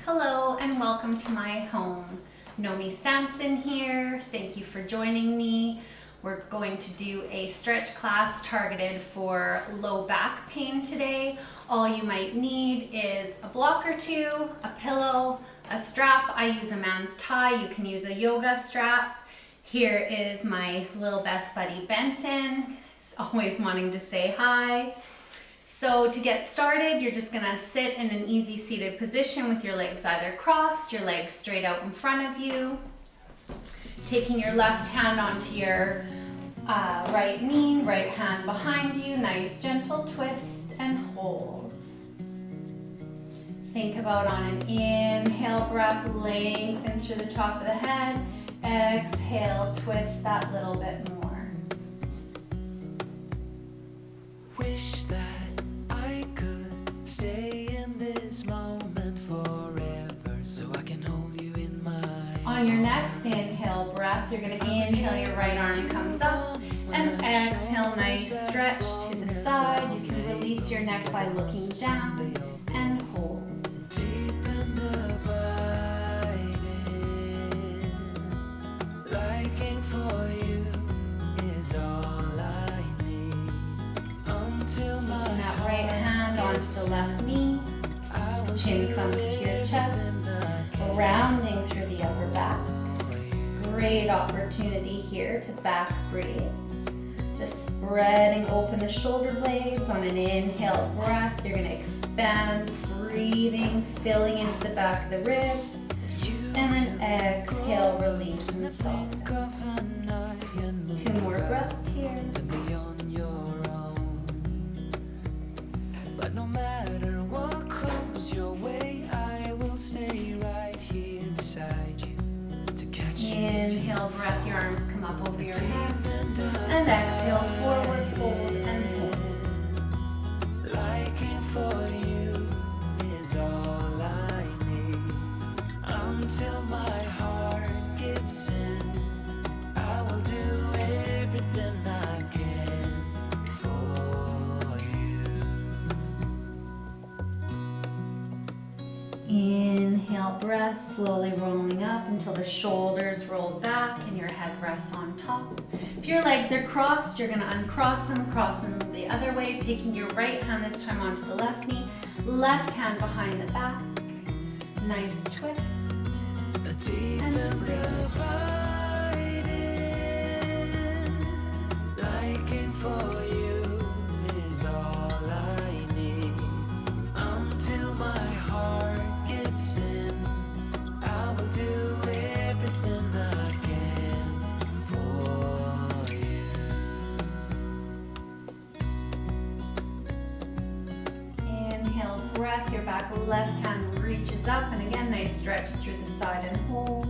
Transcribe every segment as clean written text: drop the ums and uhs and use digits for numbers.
Hello and welcome to my home. Nomi Sampson here. Thank you for joining me. We're going to do a stretch class targeted for low back pain today. All you might need is a block or two, a pillow, a strap. I use a man's tie. You can use a yoga strap. Here is my little best buddy Benson. He's always wanting to say hi. So to get started, you're just gonna sit in an easy seated position with your legs either crossed, your legs straight out in front of you. Taking your left hand onto your right knee, right hand behind you, nice gentle twist and hold. Think about on an inhale breath, lengthen through the top of the head. Exhale, twist that little bit more. Wish that I could stay in this moment forever so I can hold you in my On your next inhale breath, you're going to inhale, your right arm comes up, and exhale, nice stretch to the side. You can release your neck by looking down and hold. deep and abiding. Liking for you is all I need until my Taking that right hand onto the left knee, chin comes to your chest, rounding through the upper back. Great opportunity here to back breathe. Just spreading open the shoulder blades. On an inhale breath, you're going to expand, breathing, filling into the back of the ribs. And then exhale, release and soften. 2 more breaths here. be on your own. But no matter what comes your way, I will stay right here beside you to catch you. Inhale, breath, your arms come up over your head. And exhale, forward fold and hold. Liking for you is all I need until my heart gives in. I will do everything I can for you. Inhale, breath, slowly rolling up until the shoulders roll back and your head rests on top. If your legs are crossed, you're going to uncross them, cross them the other way, taking your right hand this time onto the left knee, left hand behind the back. Nice twist. Deep And and breathe. abiding, liking for you is all I need until my heart gives in. I will do everything I can for you. Inhale, breath, your back left hand reaches up, and again, nice stretch through the side and hold.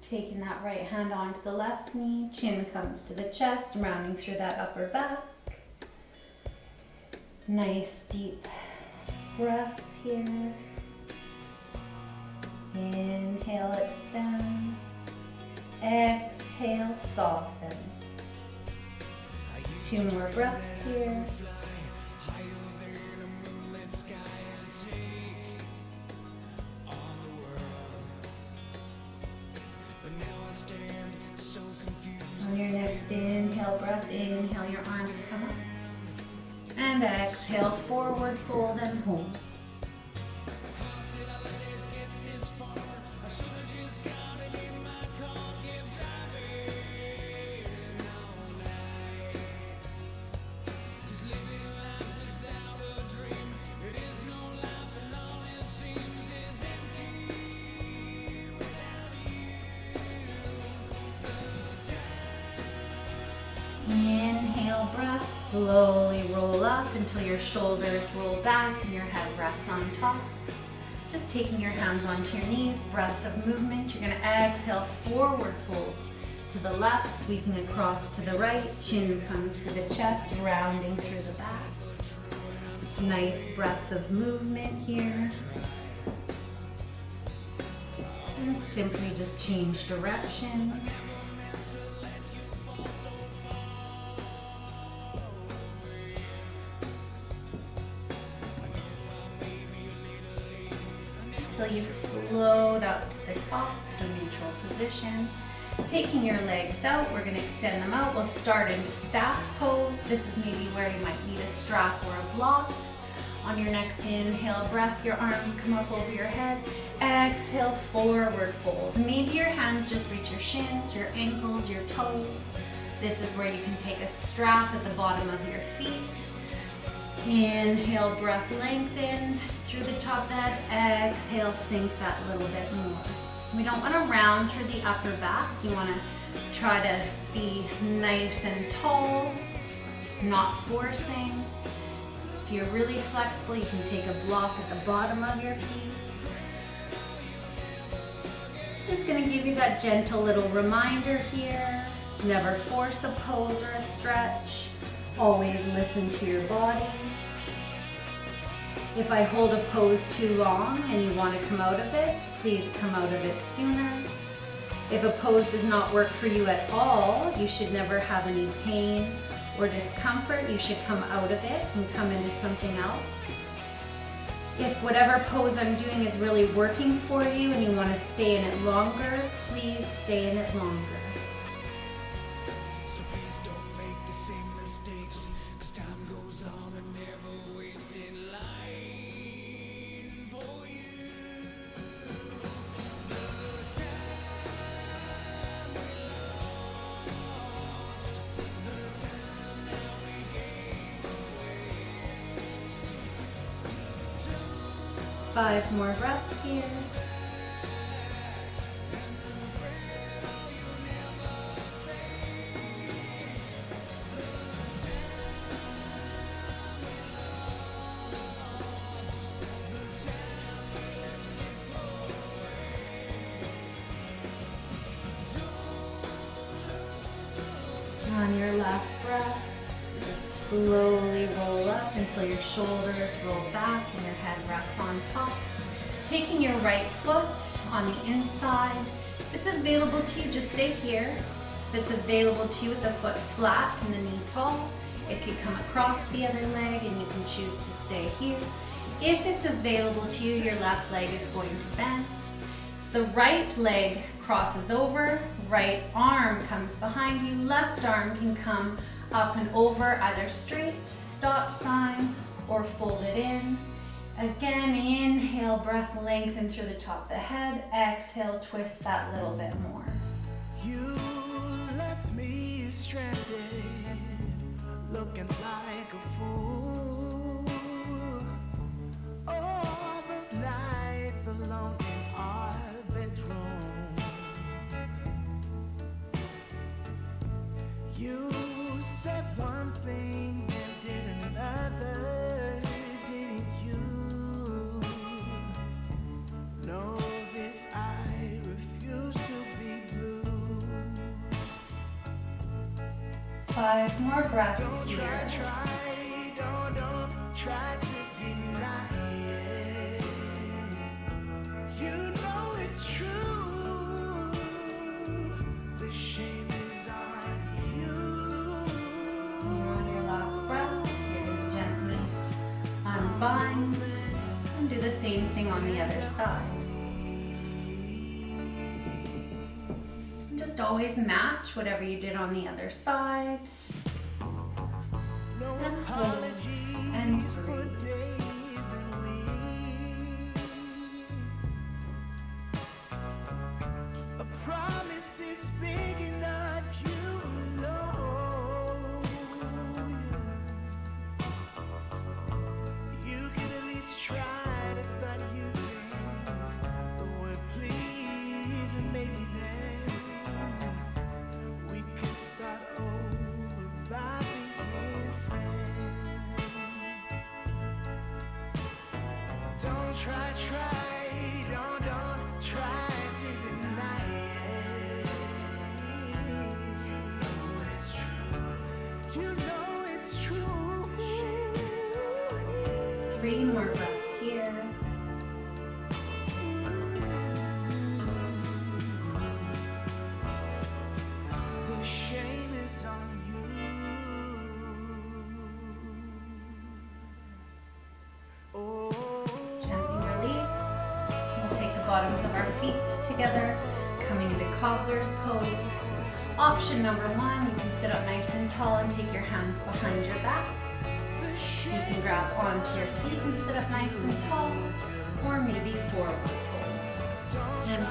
Taking that right hand onto the left knee, chin comes to the chest, rounding through that upper back. Nice deep breaths here. Inhale, expand. Exhale, soften. 2 more breaths here. On your next inhale breath, inhale, your arms come up. And exhale, forward fold and hold. Inhale, breath, slowly roll up until your shoulders roll back and your head rests on top. Just taking your hands onto your knees, breaths of movement. You're going to exhale, forward fold to the left, sweeping across to the right. Chin comes to the chest, rounding through the back. Nice breaths of movement here. And simply just change direction. Until you float up to the top to a neutral position. Taking your legs out, we're going to extend them out. We'll start into staff pose. This is maybe where you might need a strap or a block. On your next inhale breath, your arms come up over your head. Exhale, forward fold. Maybe your hands just reach your shins, your ankles, your toes. This is where you can take a strap at the bottom of your feet. Inhale, breath lengthen through the top of the head. Exhale, sink that little bit more. We don't want to round through the upper back. You want to try to be nice and tall, not forcing. If you're really flexible, you can take a block at the bottom of your feet. Just going to give you that gentle little reminder here. Never force a pose or a stretch. Always listen to your body. If I hold a pose too long and you want to come out of it, please come out of it sooner. If a pose does not work for you at all, you should never have any pain or discomfort. You should come out of it and come into something else. If whatever pose I'm doing is really working for you and you want to stay in it longer, please stay in it longer. Five more breaths here. On your last breath, just slowly roll up until your shoulders roll back and your head rests on top. Taking your right foot on the inside. If it's available to you, just stay here. If it's available to you with the foot flat and the knee tall, it could come across the other leg and you can choose to stay here. If it's available to you, your left leg is going to bend. So the right leg crosses over, right arm comes behind you, left arm can come up and over, either straight, stop sign, or fold it in. Again, inhale, breath lengthen through the top of the head. Exhale, twist that little bit more. You left me stranded, looking like a fool. All those nights alone in our bedroom. You said one thing and did another, didn't you? Know this, I refuse to be blue. 5 more breaths Don't here. don't try to deny it. You know it's true. The shame is on you. On your last breath, you're going to gently unbind and do the same thing on the other side. Just always match whatever you did on the other side. No And hold and apologies for breathe. days and weeks. A promise is big enough, you know. You can at least try to start using the word please, and maybe then we could start over by being friends. Don't try, don't try to deny it. You know it's true. You know it's true. 3 more breaths here. bottoms of our feet together, coming into cobbler's pose. Option number 1, you can sit up nice and tall and take your hands behind your back. You can grab onto your feet and sit up nice and tall, or maybe forward fold. And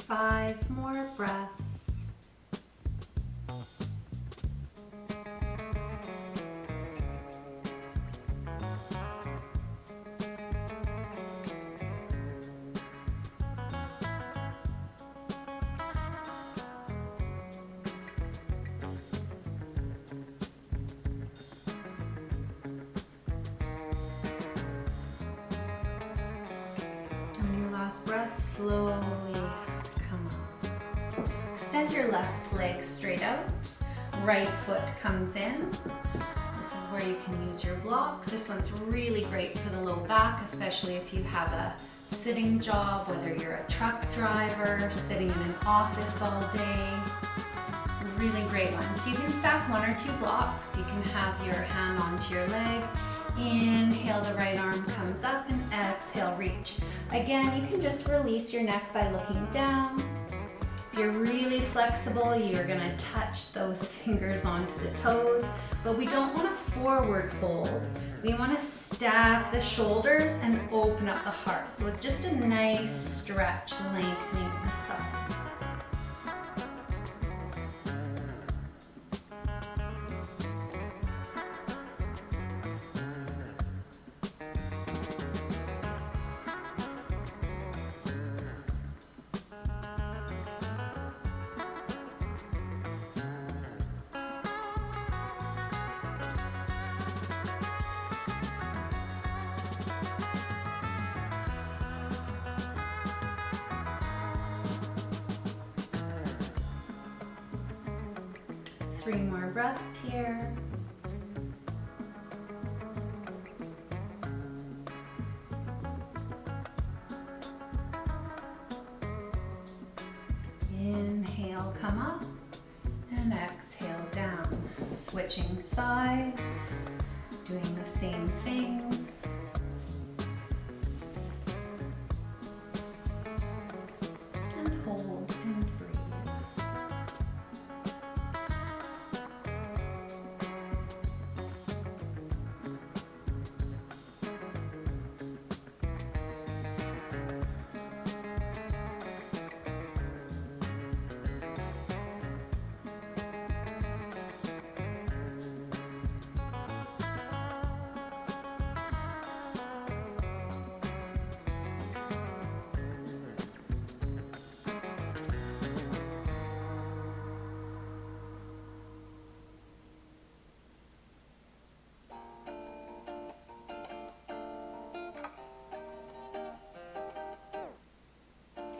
five more breaths. On your last breath, slowly extend your left leg straight out, right foot comes in. This is where you can use your blocks. This one's really great for the low back, especially if you have a sitting job, whether you're a truck driver, sitting in an office all day. Really great one. So you can stack 1 or 2 blocks. You can have your hand onto your leg. Inhale, the right arm comes up, and exhale, reach. Again, you can just release your neck by looking down. If you're really flexible, you're gonna touch those fingers onto the toes, but we don't wanna forward fold. We wanna stack the shoulders and open up the heart. So it's just a nice stretch, lengthening this up. Three more breaths here. Inhale, come up, and exhale down. Switching sides, doing the same thing. And hold and breathe.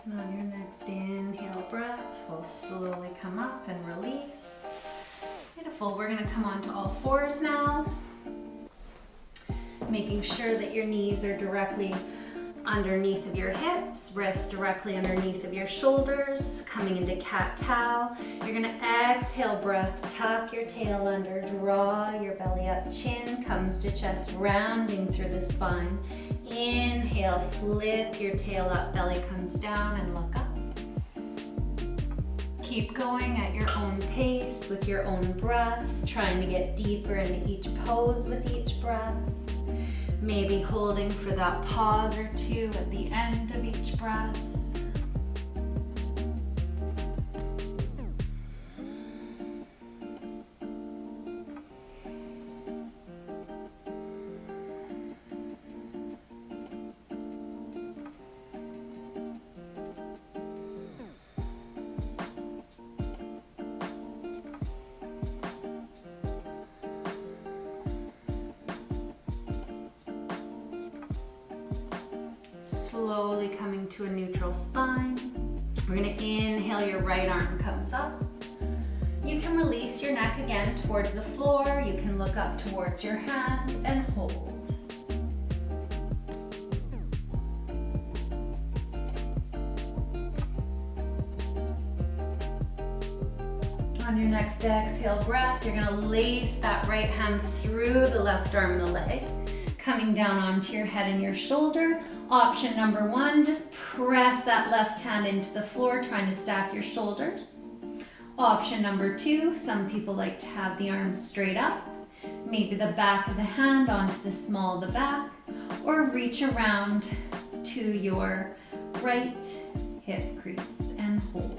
And on your next inhale breath, we'll slowly come up and release. Beautiful. We're going to come onto all fours now, making sure that your knees are directly underneath of your hips, wrists directly underneath of your shoulders, coming into cat-cow. You're going to exhale breath, tuck your tail under, draw your belly up, chin comes to chest, rounding through the spine. Inhale, flip your tail up, belly comes down and look up. Keep going at your own pace with your own breath, trying to get deeper into each pose with each breath. Maybe holding for that pause or two at the end of each breath. Slowly coming to a neutral spine. We're gonna inhale, your right arm comes up. You can release your neck again towards the floor. You can look up towards your hand and hold. On your next exhale breath, you're gonna lace that right hand through the left arm and the leg, coming down onto your head and your shoulder. Option number one, just press that left hand into the floor, trying to stack your shoulders. Option number two, some people like to have the arms straight up, maybe the back of the hand onto the small of the back, or reach around to your right hip crease and hold.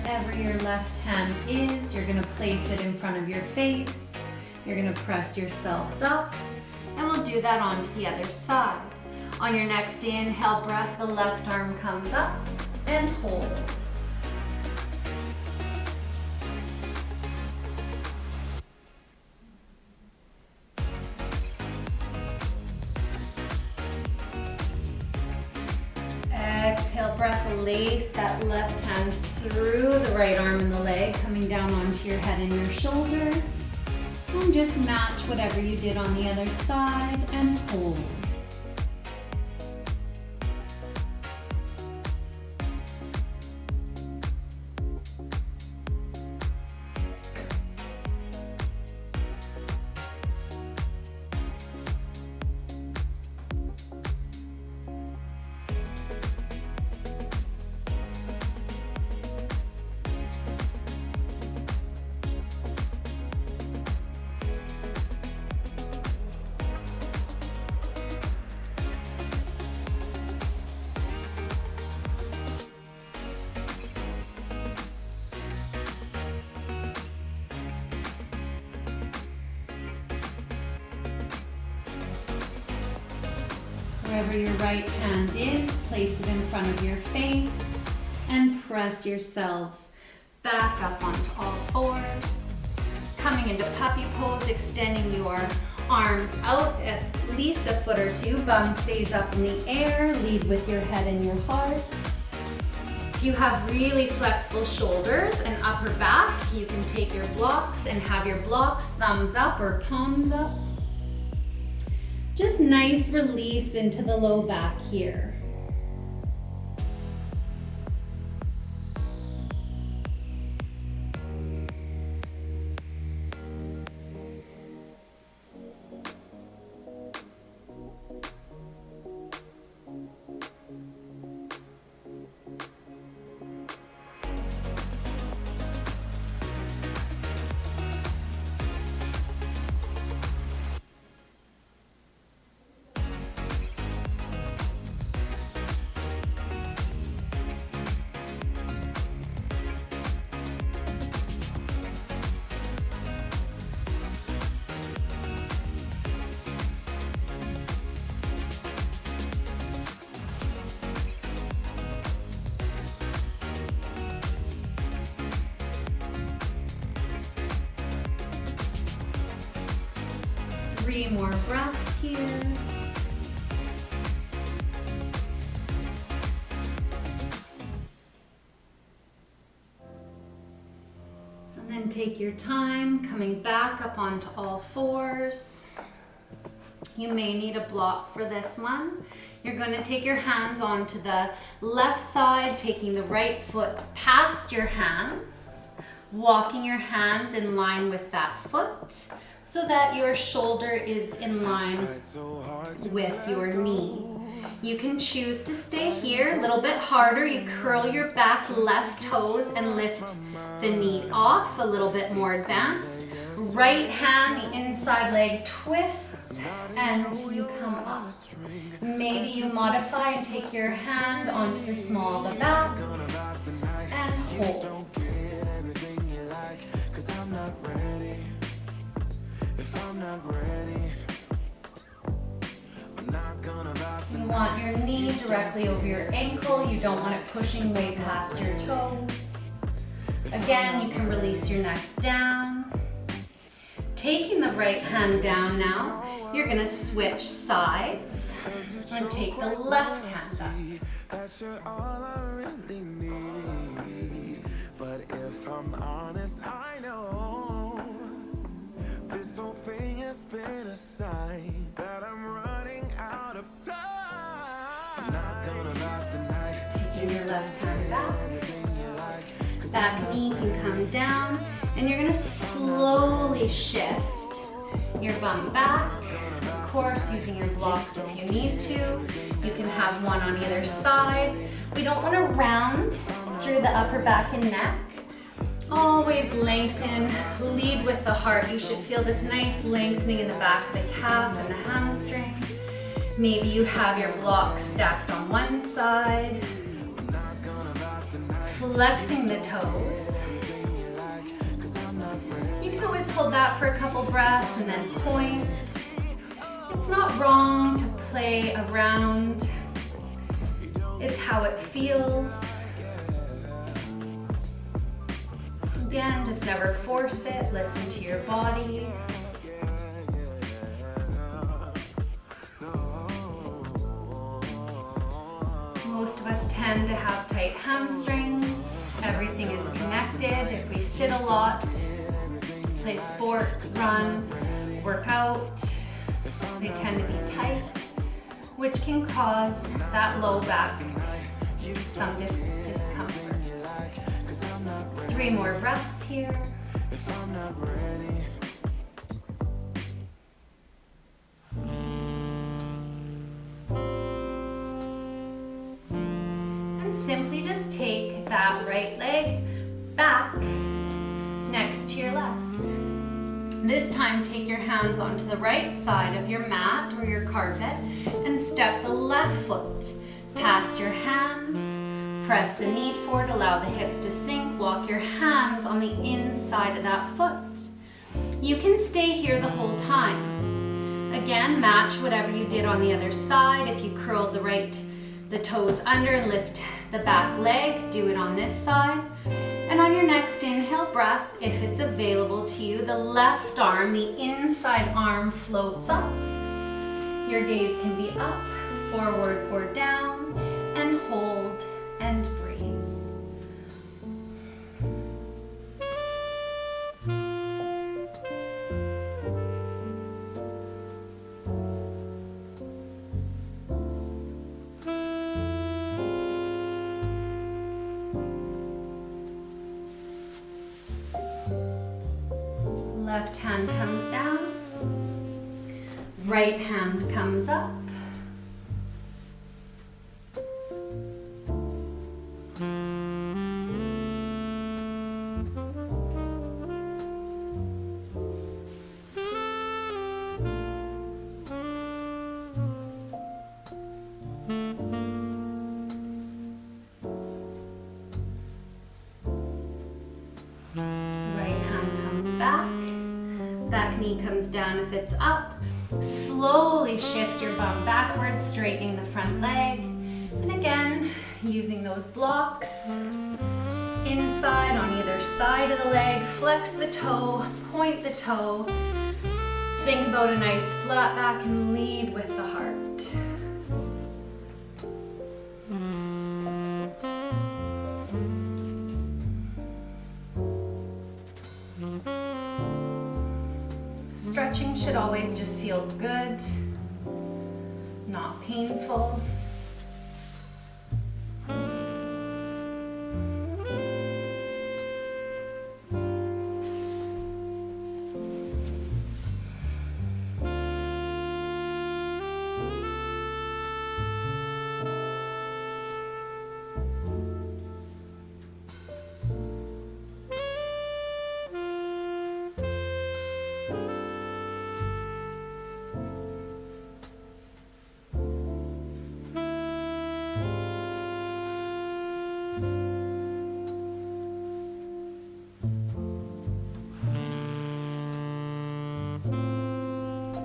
Wherever your left hand is, you're gonna place it in front of your face. You're gonna press yourselves up, and we'll do that onto the other side. On your next inhale breath, the left arm comes up and hold. Exhale breath, lace that left hand through the right arm and the leg, coming down onto your head and your shoulder. And just match whatever you did on the other side and hold. Wherever your right hand is, place it in front of your face and press yourselves back up onto all fours. Coming into puppy pose, extending your arms out at least a foot or two. Bum stays up in the air. Lead with your head and your heart. If you have really flexible shoulders and upper back, you can take your blocks and have your blocks thumbs up or palms up. Just nice release into the low back here. Three more breaths here. And take your time coming back up onto all fours. You may need a block for this one. You're going to take your hands onto the left side, taking the right foot past your hands, walking your hands in line with that foot so that your shoulder is in line with your knee. You can choose to stay here a little bit harder. You curl your back left toes and lift the knee off a little bit more advanced. Right hand, the inside leg twists and you come up. Maybe you modify and take your hand onto the small of the back and hold. You want your knee directly over your ankle. You don't want it pushing way past your toes. Again, you can release your neck down. Taking the right hand down now, you're gonna switch sides and take the left hand up. That you're all I really need. But if I'm honest, I know this whole thing has been a sign that I'm running out of time. I'm not gonna lie tonight. Taking your left hand back. Back knee can come down, and you're gonna slowly shift your bum back. Of course, using your blocks if you need to. You can have one on either side. We don't want to round through the upper back and neck. Always lengthen, lead with the heart. You should feel this nice lengthening in the back of the calf and the hamstring. Maybe you have your blocks stacked on one side. Flexing the toes. You can always hold that for a couple breaths and then point. It's not wrong to play around. It's how it feels. Again, just never force it. Listen to your body. Most of us tend to have tight hamstrings. Everything is connected. If we sit a lot, play sports, run, work out, they tend to be tight, which can cause that low back, some discomfort. 3 more breaths here. Simply just take that right leg back next to your left. This time take your hands onto the right side of your mat or your carpet and step the left foot past your hands. Press the knee forward, allow the hips to sink, walk your hands on the inside of that foot. You can stay here the whole time. Again, match whatever you did on the other side. If you curled the toes under and lift the back leg, do it on this side. And on your next inhale breath, if it's available to you, the left arm, the inside arm floats up. Your gaze can be up, forward or down, and hold and breathe. Left hand comes down, right hand comes up. Right hand comes back. Back knee comes down if it's up. Slowly shift your bum backwards, straightening the front leg. And again, using those blocks. Inside on either side of the leg, flex the toe, point the toe. Think about a nice flat back and lead with the heart. should always just feel good, not painful.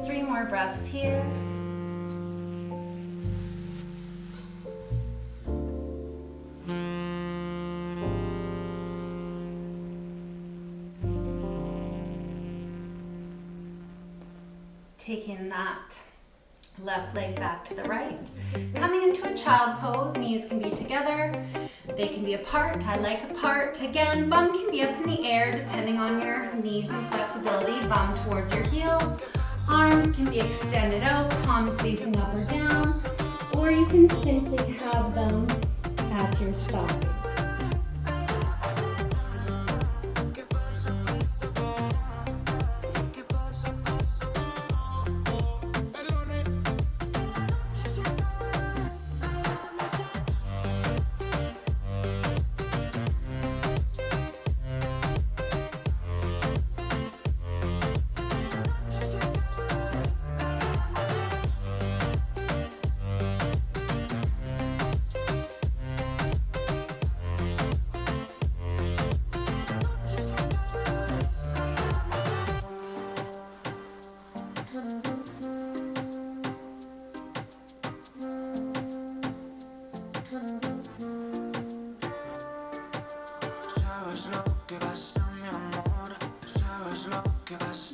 Three more breaths here. Taking that left leg back to the right. Coming into a child pose, knees can be together. They can be apart. I like apart. Again, bum can be up in the air depending on your knees and flexibility. Bum towards your heels. Arms can be extended out, palms facing up or down, or you can simply have them at your sides.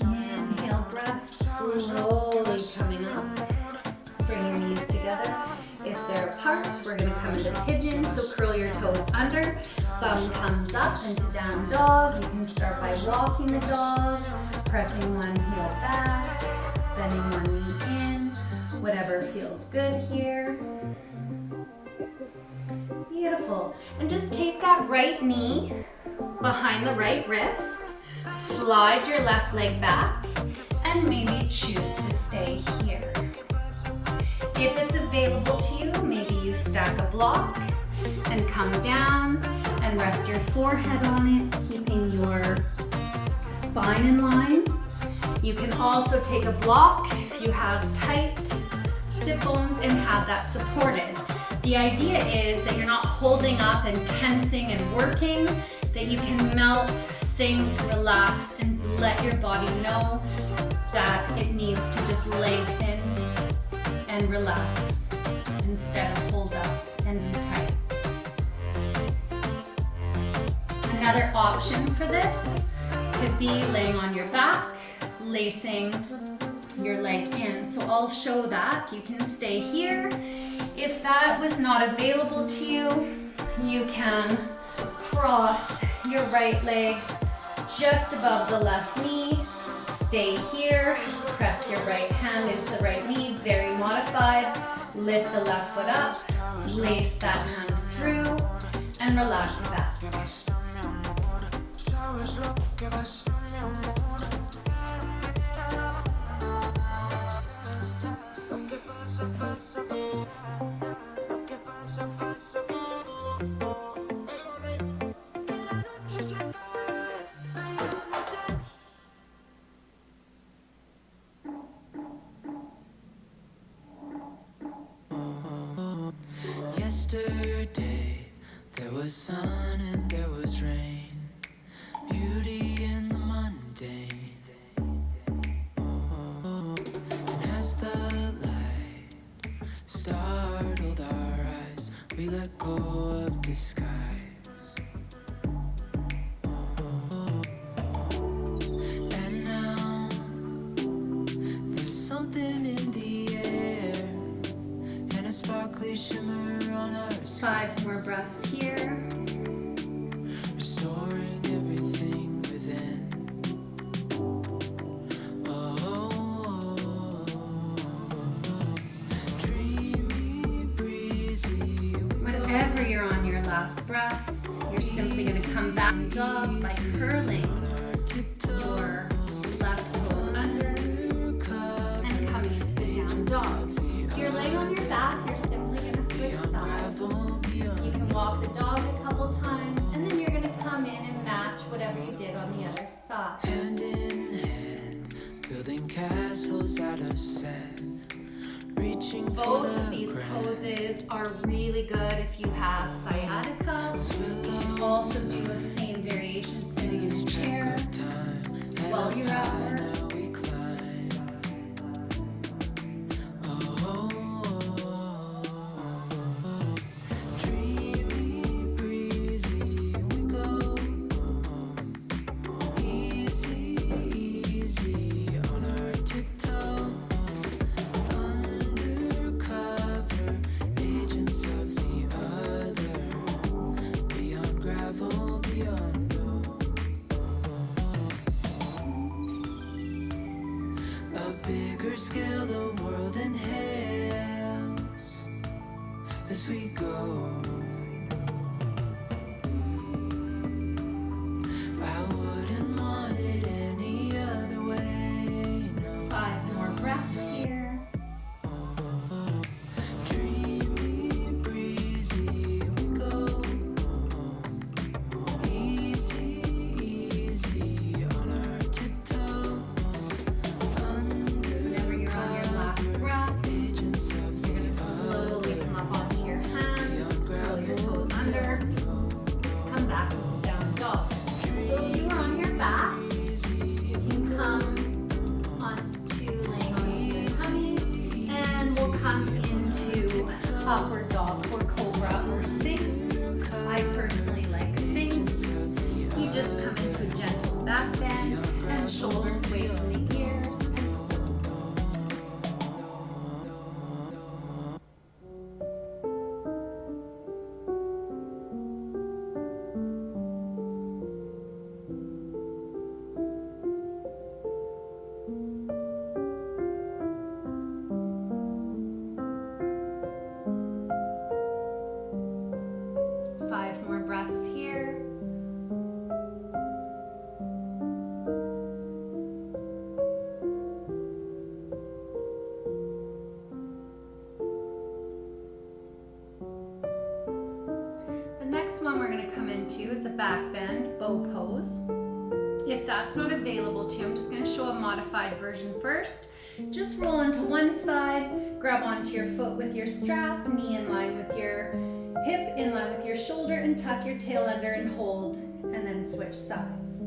Inhale, breath slowly coming up. Bring your knees together. If they're apart, we're going to come into pigeon, so curl your toes under. Bum comes up into down dog. You can start by walking the dog, pressing one heel back, bending one knee in, whatever feels good here. Beautiful. And just take that right knee behind the right wrist, slide your left leg back, and maybe choose to stay here. If it's available to you, maybe you stack a block and come down and rest your forehead on it, keeping your spine in line. You can also take a block if you have tight sit bones and have that supported. The idea is that you're not holding up and tensing and working, that you can melt, sink, relax, and let your body know that it needs to just lengthen and relax instead of hold up and be tight. Another option for this could be laying on your back, lacing your leg in. So I'll show that. You can stay here. If that was not available to you, you can cross your right leg just above the left knee. Stay here. Press your right hand into the right knee, very modified. Lift the left foot up, lace that hand through, and relax back. Yesterday, there was sun and there was rain, beauty in the mundane. And as the light startled our eyes, we let go of disguise. And now, there's something in the air, and a sparkly shimmer on our skin. 5 more breaths here. Restoring everything within. Oh, last breath, you're simply going to come back to dog by curling your left toes under and coming into the down dog. If you're laying on your back, you're simply going to switch sides. You can walk the dog a couple times, and then you're going to come in and match whatever you did on the other side. Hand in hand, building castles out of sand, reaching for Both the of these ground. poses are really good if you have sciatica. You can also do the same variation sitting in a chair while you're at work. Now we climb. Oh, dreamy, breezy, we go. Easy, easy on our tiptoes. Undercover, agents of the other. Beyond gravel, beyond gold. A bigger scale the world inhales as we go. I wouldn't want it any other way, no. 5 more breaths here. Dreamy, breezy, we go. Easy, easy on our tiptoes. Whenever you're on your last breath, Agents of you're going to the slowly come up onto your hands, curl your toes under, come back into down dog. So if you were on your back, you can come onto laying onto your tummy, and we'll come into upward dog or cobra or sphinx. I personally like sphinx. You just come into a gentle back bend and shoulders away from the ears. And 5 more breaths here. The next one we're going to come into is a back bend bow pose. If that's not available to you, I'm just going to show a modified version first. Just roll onto one side, grab onto your foot with your strap, knee in line with your hip, in line with your shoulder, and tuck your tail under and hold, and then switch sides.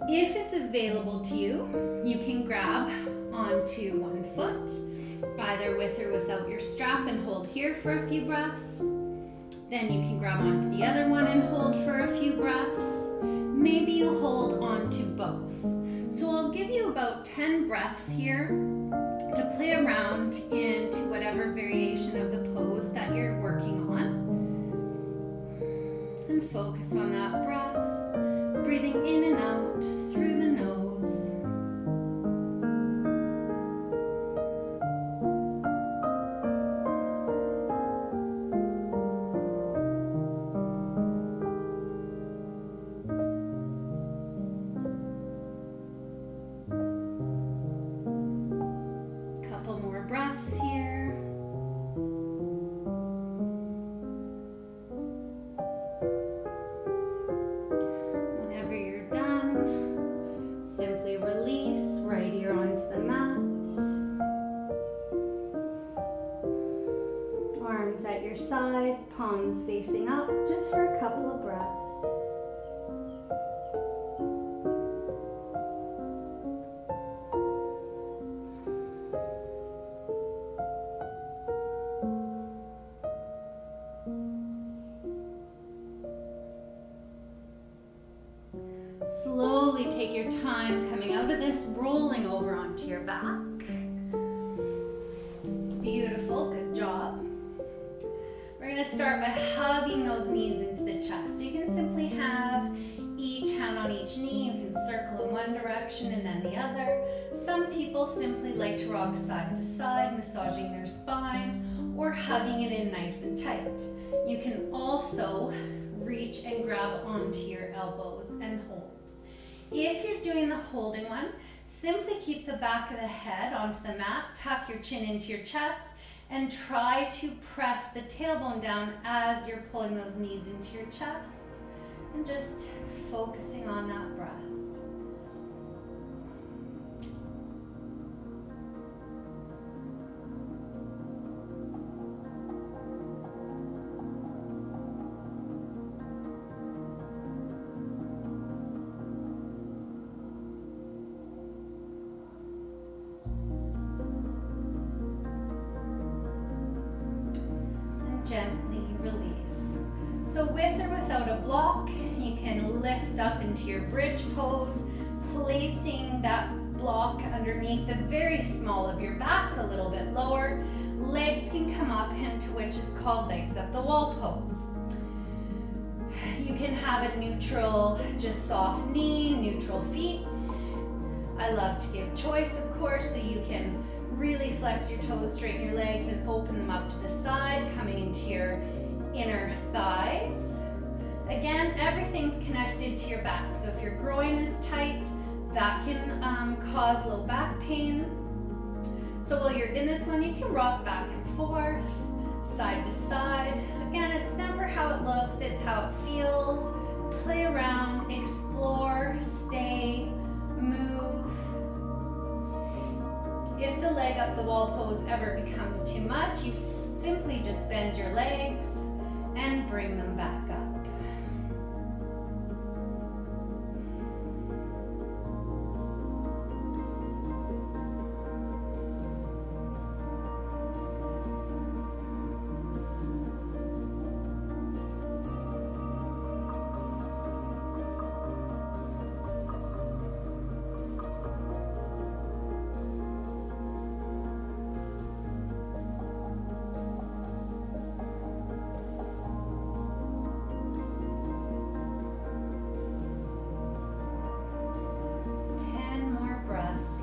If it's available to you, you can grab onto one foot, either with or without your strap, and hold here for a few breaths. Then you can grab onto the other one and hold for a few breaths. Maybe you hold onto both. So I'll give you about 10 breaths here to play around into whatever variation of the pose that you're working on. And focus on that breath, breathing in and out through the nose. Couple more breaths here. Whenever you're done, simply release, right ear onto the mat. Arms at your sides, palms facing up, just for a couple of breaths. Slowly take your time coming out of this, rolling over onto your back. Beautiful, good job. We're going to start by hugging those knees into the chest. So you can simply have each hand on on each knee. You can circle in one direction and then the other. Some people simply like to rock side to side, massaging their spine or hugging it in nice and tight. You can also reach and grab onto your elbows and hold. If you're doing the holding one, simply keep the back of the head onto the mat, tuck your chin into your chest, and try to press the tailbone down as you're pulling those knees into your chest and just focusing on that breath. Gently release. So with or without a block, you can lift up into your bridge pose, placing that block underneath the very small of your back, a little bit lower. Legs can come up into which is called legs up the wall pose. You can have a neutral, just soft knee, neutral feet. I love to give choice, of course, so you can really flex your toes, straighten your legs, and open them up to the side, coming into your inner thighs. Again, everything's connected to your back. So if your groin is tight, that can cause low back pain. So while you're in this one, you can rock back and forth, side to side. Again, it's never how it looks, it's how it feels. Play around, explore, stay, move. If the leg up the wall pose ever becomes too much, you simply just bend your legs and bring them back up.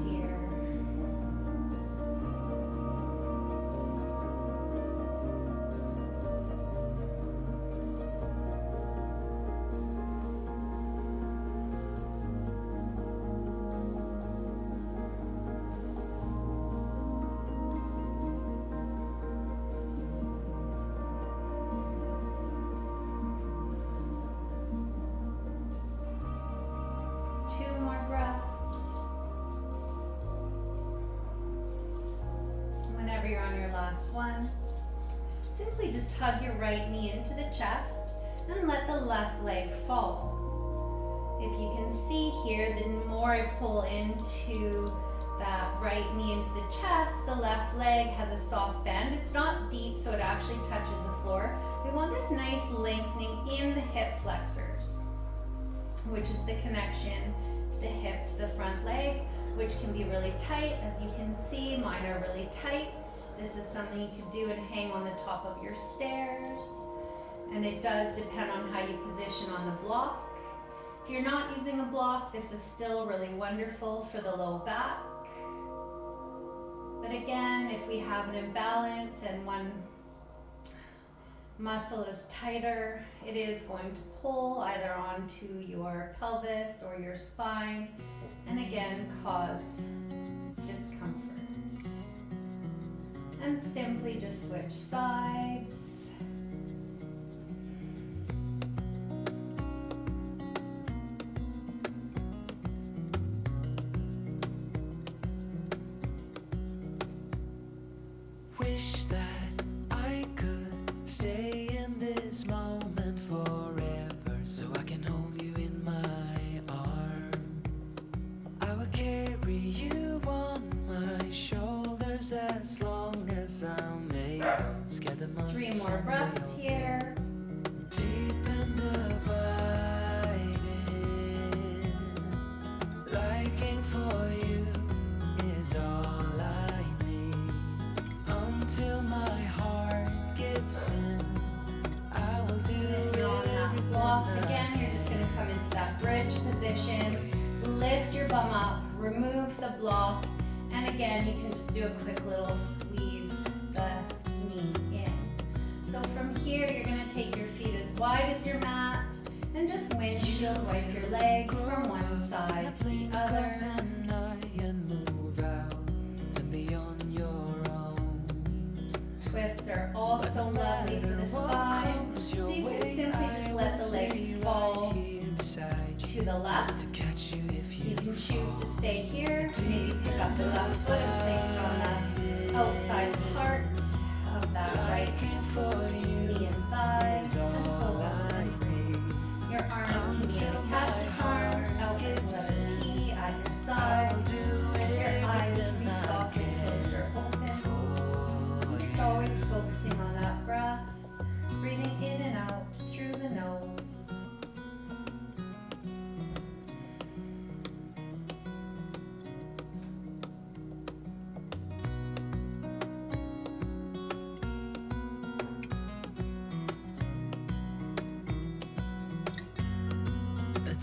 Here. Two more breaths. Whenever you're on your last one, simply just hug your right knee into the chest and let the left leg fall. If you can see here, the more I pull into that right knee into the chest, the left leg has a soft bend. It's not deep, so it actually touches the floor. We want this nice lengthening in the hip flexors, which is the connection to the hip to the front leg, which can be really tight. As you can see, mine are really tight. This is something you could do and hang on the top of your stairs. And it does depend on how you position on the block. If you're not using a block, this is still really wonderful for the low back. But again, if we have an imbalance and one muscle is tighter, it is going to pull either onto your pelvis or your spine, and again cause discomfort. And simply just switch sides. Wish that I could stay in this moment forever, so I can hold you in my arm. I will carry you on my shoulders as long as I'm able. Scare the monsters. 3 more breaths here. Deep in the biting, liking for you is all I need. Until my heart gives in, I will do You're on that block again. You're just going to come into that bridge position. bum up, remove the block, and again, you can just do a quick little squeeze the knee in. So from here, you're gonna take your feet as wide as your mat and just windshield wipe your legs from one side to the other. Twists are also lovely for the spine, so you can simply just let the legs fall to the left. You can choose to stay here, maybe pick up the left foot and place it on the outside part of that right knee and thigh, and pull up. Your arms can be the cactus arms, out with letter T at your sides. Your eyes can be softly closed or open. Just always focusing on that breath, breathing in and out through the nose.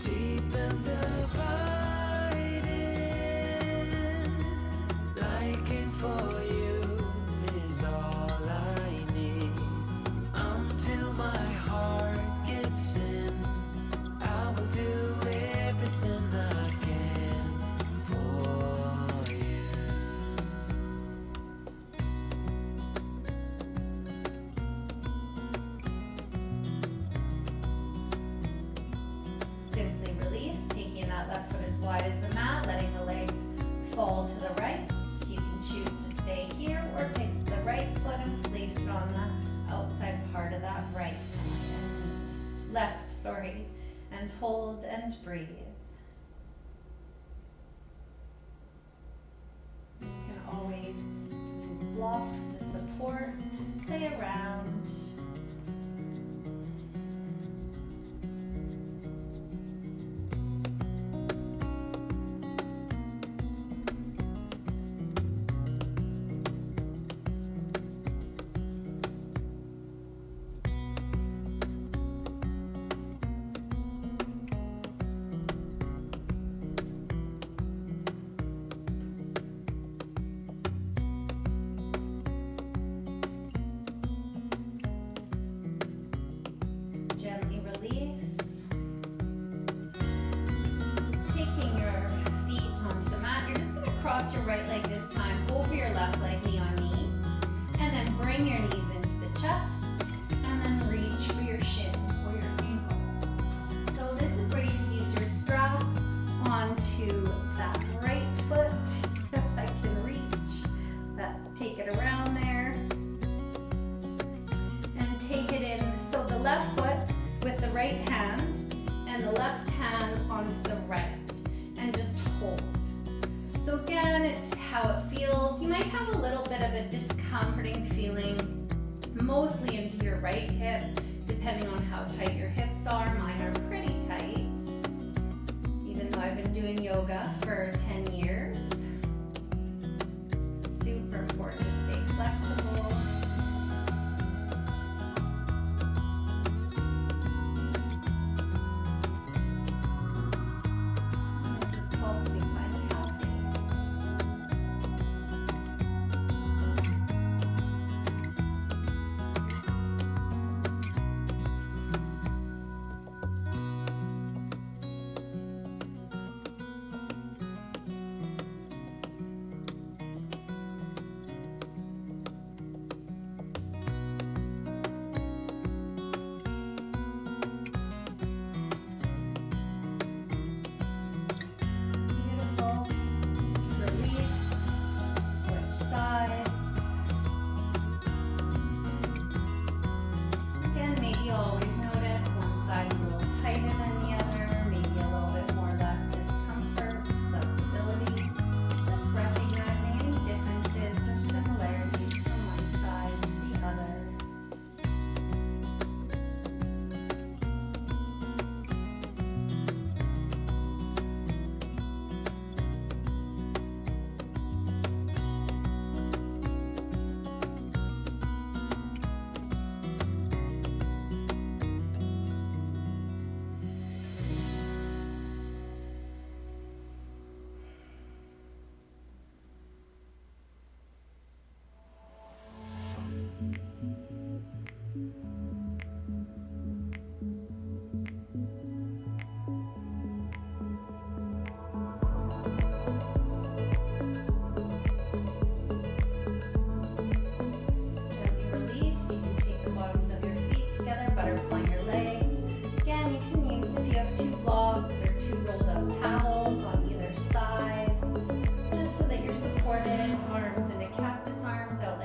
Deep and abiding, liking for you is all I need. Until my heart gives in, I will do everything I can for you. Simply release, taking that left foot as wide as the mat, letting the legs fall to the right. You can choose to stay here or pick the right foot and place it on the outside part of that right left, and hold and breathe. You can always use blocks to support, play around. Gently release. Taking your feet onto the mat, you're just going to cross your right leg this time over your left leg, knee on knee, and then bring your knees into the chest, and then reach for your shins or your ankles. So this is where you can use your strap onto that right foot, if I can reach, take it around there, and take it in. So the left foot with the right hand and the left hand onto the right, and just hold. So again, it's how it feels. You might have a little bit of a discomforting feeling, mostly into your right hip, depending on how tight your hips are. Mine are pretty tight, even though I've been doing yoga for 10 years. Super important to stay flexible. This is called supine cow face.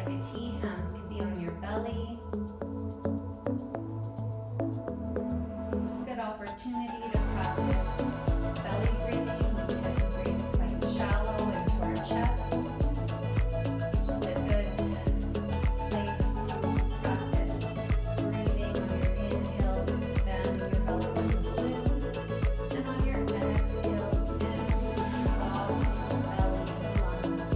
like a T. Hands can be on your belly. Good opportunity to practice belly breathing. We tend to breathe quite shallow into our chest. So just a good place to practice breathing on your inhales, expanding your belly like a balloon, and on your exhales, empty, soft belly lungs.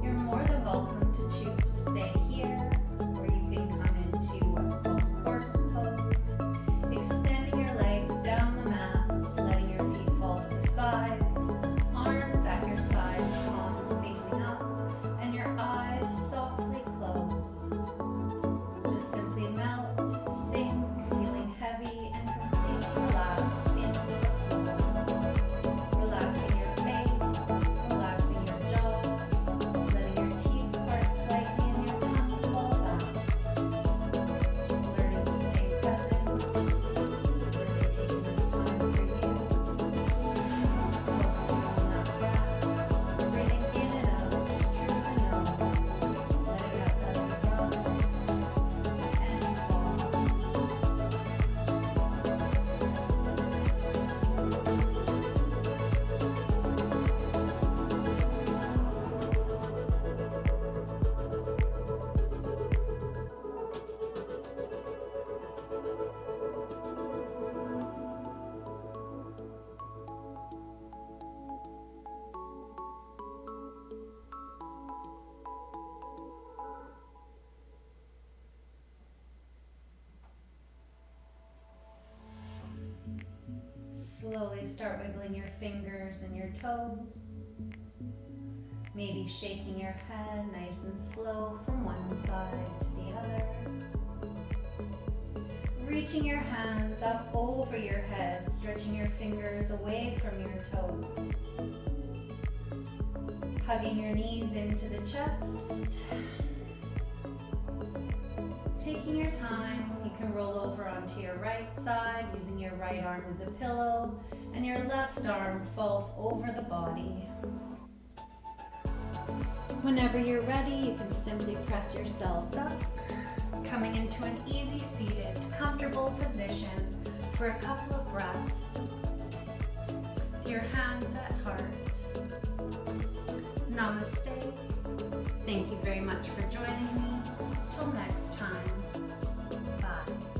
You're more than welcome to choose to stay here, or you can come into what's called corpse pose, extending your legs down the mat, letting your feet fall to the sides, arms at your sides, palms facing up, and your eyes softly closed. Just simply melt, sink, feeling heavy and completely relaxed into the floor. Relaxing your face, relaxing your jaw, letting your teeth part slightly and your tongue fall back. Just learning to stay present, just really taking this time for you. Focusing on that breath, breathing in and out through the nose, letting that belly rise and fall. Slowly start wiggling your fingers and your toes. Maybe shaking your head nice and slow from one side to the other. Reaching your hands up over your head, stretching your fingers away from your toes. Hugging your knees into the chest. Taking your time, you can roll over onto your right side using your right arm as a pillow, and your left arm falls over the body. Whenever you're ready, you can simply press yourselves up, coming into an easy seated, comfortable position for a couple of breaths. With your hands at heart. Namaste. Thank you very much for joining me. Till next time. Bye.